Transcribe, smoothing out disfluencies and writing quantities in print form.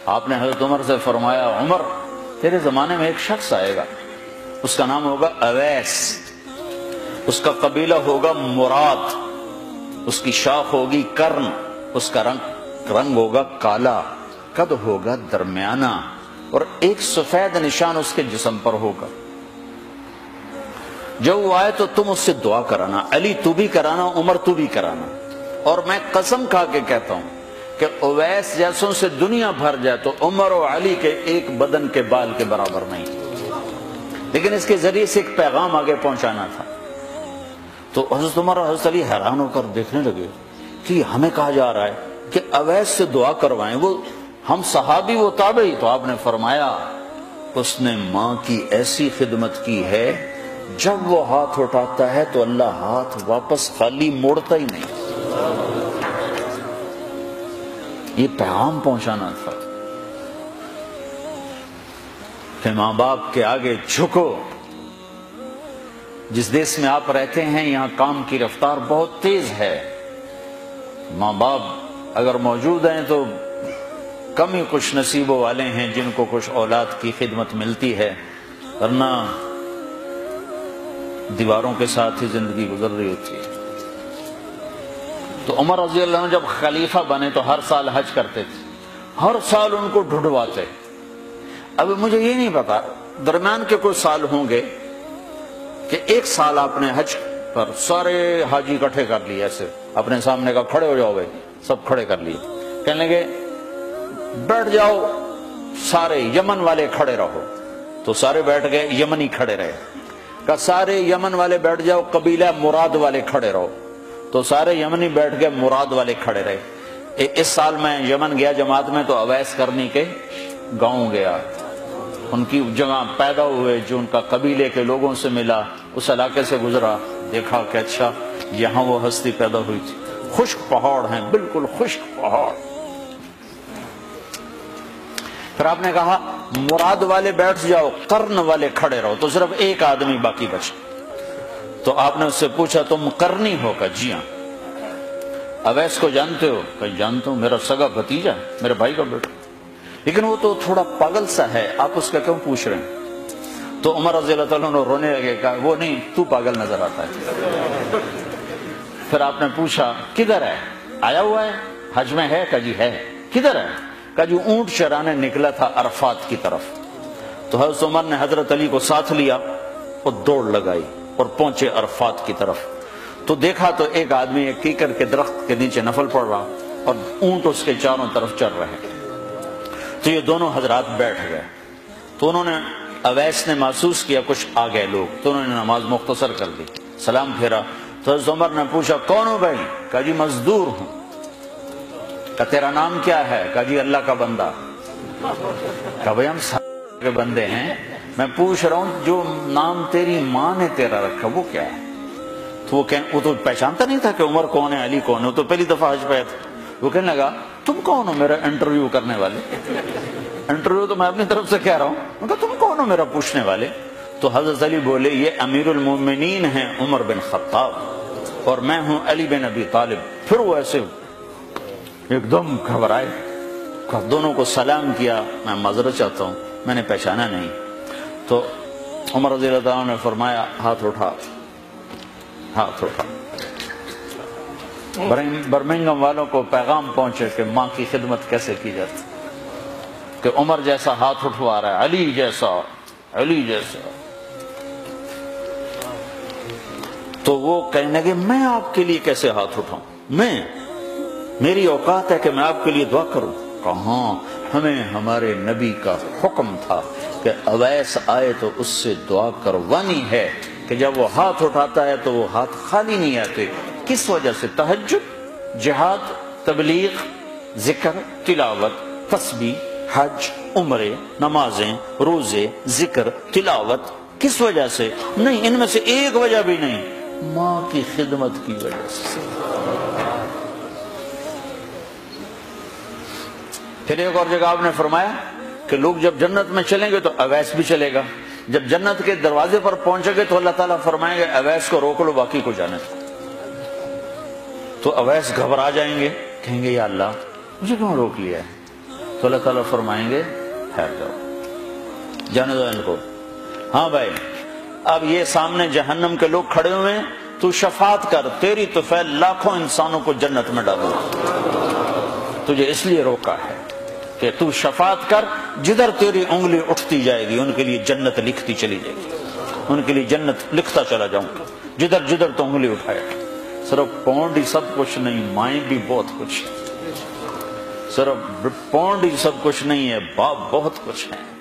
آپ نے حضرت عمر سے فرمایا عمر تیرے زمانے میں ایک شخص آئے گا، اس کا نام ہوگا اویس، اس کا قبیلہ ہوگا مراد، اس کی شاخ ہوگی کرن، اس کا رنگ ہوگا کالا، قد ہوگا درمیانہ، اور ایک سفید نشان اس کے جسم پر ہوگا۔ جب وہ آئے تو تم اس سے دعا کرانا، علی تو بھی کرانا، عمر تو بھی کرانا، اور میں قسم کھا کے کہتا ہوں کہ اویس جیسوں سے دنیا بھر جائے تو عمر و علی کے ایک بدن کے بال کے برابر نہیں، لیکن اس کے ذریعے سے ایک پیغام آگے پہنچانا تھا۔ تو حضرت عمر اور حضرت علی حیران ہو کر دیکھنے لگے کہ ہمیں کہا جا رہا ہے کہ اویس سے دعا کروائیں، وہ ہم صحابی وہ تابعی۔ تو آپ نے فرمایا اس نے ماں کی ایسی خدمت کی ہے، جب وہ ہاتھ اٹھاتا ہے تو اللہ ہاتھ واپس خالی موڑتا ہی نہیں۔ یہ پیغام پہنچانا تھا کہ ماں باپ کے آگے جھکو۔ جس دیش میں آپ رہتے ہیں یہاں کام کی رفتار بہت تیز ہے، ماں باپ اگر موجود ہیں تو کم ہی خوش نصیبوں والے ہیں جن کو کچھ اولاد کی خدمت ملتی ہے، ورنہ دیواروں کے ساتھ ہی زندگی گزر رہی ہوتی ہے۔ تو عمر رضی اللہ عنہ جب خلیفہ بنے تو ہر سال حج کرتے تھے، ہر سال ان کو ڈھونڈواتے۔ اب مجھے یہ نہیں پتا درمیان کے کوئی سال ہوں گے کہ ایک سال آپ نے حج پر سارے حاجی اکٹھے کر لیے، ایسے اپنے سامنے کا کھڑے ہو جاؤ بھائی، سب کھڑے کر لیے، کہنے لگے بیٹھ جاؤ سارے یمن والے کھڑے رہو، تو سارے بیٹھ گئے، یمنی کھڑے رہے، کہ سارے یمن والے بیٹھ جاؤ، قبیلہ مراد والے کھڑے رہو، تو سارے یمنی بیٹھ گئے، مراد والے کھڑے رہے۔ اس سال میں یمن گیا جماعت میں تو اویس کرنی کے گاؤں گیا، ان کی جگہ پیدا ہوئے، جو ان کا قبیلے کے لوگوں سے ملا، اس علاقے سے گزرا، دیکھا کہ اچھا یہاں وہ ہستی پیدا ہوئی تھی۔ خشک پہاڑ ہیں، بالکل خشک پہاڑ۔ پھر آپ نے کہا مراد والے بیٹھ جاؤ، قرن والے کھڑے رہو، تو صرف ایک آدمی باقی بچا۔ تو آپ نے اس سے پوچھا تم قرنی ہو؟ کہ جی ہاں۔ اویس کو جانتے ہو؟ کہ جانتا ہوں، میرا سگا بھتیجا ہے، میرے بھائی کا بیٹا، لیکن وہ تو تھوڑا پاگل سا ہے، آپ اس کا کیوں پوچھ رہے ہیں؟ تو عمر رضی اللہ تعالیٰ عنہ رونے لگے، کہا وہ نہیں، تو پاگل نظر آتا ہے۔ پھر آپ نے پوچھا کدھر ہے؟ آیا ہوا ہے حج میں ہے؟ کہ جی ہے۔ کدھر ہے؟ کہ جو اونٹ چرانے نکلا تھا عرفات کی طرف۔ تو حضرت عمر نے حضرت علی کو ساتھ لیا اور دوڑ لگائی اور پہنچے عرفات کی طرف، تو دیکھا تو ایک آدمی ایک کیکر کے درخت کے نیچے نفل پڑ رہا اور اونٹ اس کے چاروں طرف چل رہے ہیں۔ تو یہ دونوں حضرات بیٹھ گئے، تو انہوں نے اویس نے محسوس کیا کچھ آ گئے لوگ، تو انہوں نے نماز مختصر کر دی، سلام پھیرا۔ تو حضرت عمر نے پوچھا کون ہو بھائی؟ کہا جی مزدور ہوں۔ کہا تیرا نام کیا ہے؟ کہا جی اللہ کا بندہ۔ کہا بھائی ہم سارے کے بندے ہیں، میں پوچھ رہا ہوں جو نام تیری ماں نے تیرا رکھا وہ کیا ہے؟ تو وہ تو پہچانتا نہیں تھا کہ عمر کون ہے، علی کون ہے، وہ تو پہلی دفعہ حج پہ تھا۔ وہ کہنے لگا تم کون ہو میرا انٹرویو کرنے والے؟ انٹرویو تو میں اپنی طرف سے کہہ رہا ہوں۔ میں کہا تم کون ہو میرا پوچھنے والے؟ تو حضرت علی بولے یہ امیر المومنین ہیں عمر بن خطاب، اور میں ہوں علی بن ابی طالب۔ پھر وہ ایسے ایک دم گھبرائے، دونوں کو سلام کیا، میں معذرت چاہتا ہوں میں نے پہچانا نہیں۔ تو عمر رضی اللہ عنہ نے فرمایا ہاتھ اٹھا، ہاتھ اٹھا۔ برمنگھم والوں کو پیغام پہنچے کہ ماں کی خدمت کیسے کی جاتی، کہ عمر جیسا ہاتھ اٹھوا رہا ہے، علی جیسا، علی جیسا۔ تو وہ کہنے لگے میں آپ کے لیے کیسے ہاتھ اٹھاؤں، میری اوقات ہے کہ میں آپ کے لیے دعا کروں؟ کہاں، ہمیں ہمارے نبی کا حکم تھا کہ اویس آئے تو اس سے دعا کروانی ہے، کہ جب وہ ہاتھ اٹھاتا ہے تو وہ ہاتھ خالی نہیں آتے۔ کس وجہ سے؟ تہجد، جہاد، تبلیغ، ذکر، تلاوت، تسبیح، حج، عمرے، نمازیں، روزے، ذکر، تلاوت۔ کس وجہ سے؟ نہیں، ان میں سے ایک وجہ بھی نہیں، ماں کی خدمت کی وجہ سے۔ پھر ایک اور جگہ آپ نے فرمایا کہ لوگ جب جنت میں چلیں گے تو اویس بھی چلے گا، جب جنت کے دروازے پر پہنچے گے تو اللہ تعالیٰ فرمائیں گے اویس کو روک لو، باقی کو جانے دو۔ تو اویس گھبرا جائیں گے، کہیں گے یا اللہ مجھے کیوں روک لیا ہے؟ تو اللہ تعالیٰ فرمائیں گے ٹھہر جاؤ، جانے دو ان کو۔ ہاں بھائی، اب یہ سامنے جہنم کے لوگ کھڑے ہوئے ہیں، تو شفاعت کر، تیری تو فعل لاکھوں انسانوں کو جنت میں ڈالو، تجھے اس لیے روکا ہے کہ تو شفاعت کر، جدھر تیری انگلی اٹھتی جائے گی ان کے لیے جنت لکھتی چلی جائے گی، ان کے لیے جنت لکھتا چلا جاؤں گا، جدھر جدھر تو انگلی اٹھائے۔ صرف پونڈ ہی سب کچھ نہیں، مائیں بھی بہت کچھ ہے، صرف پونڈ ہی سب کچھ نہیں ہے، باپ بہت کچھ ہے۔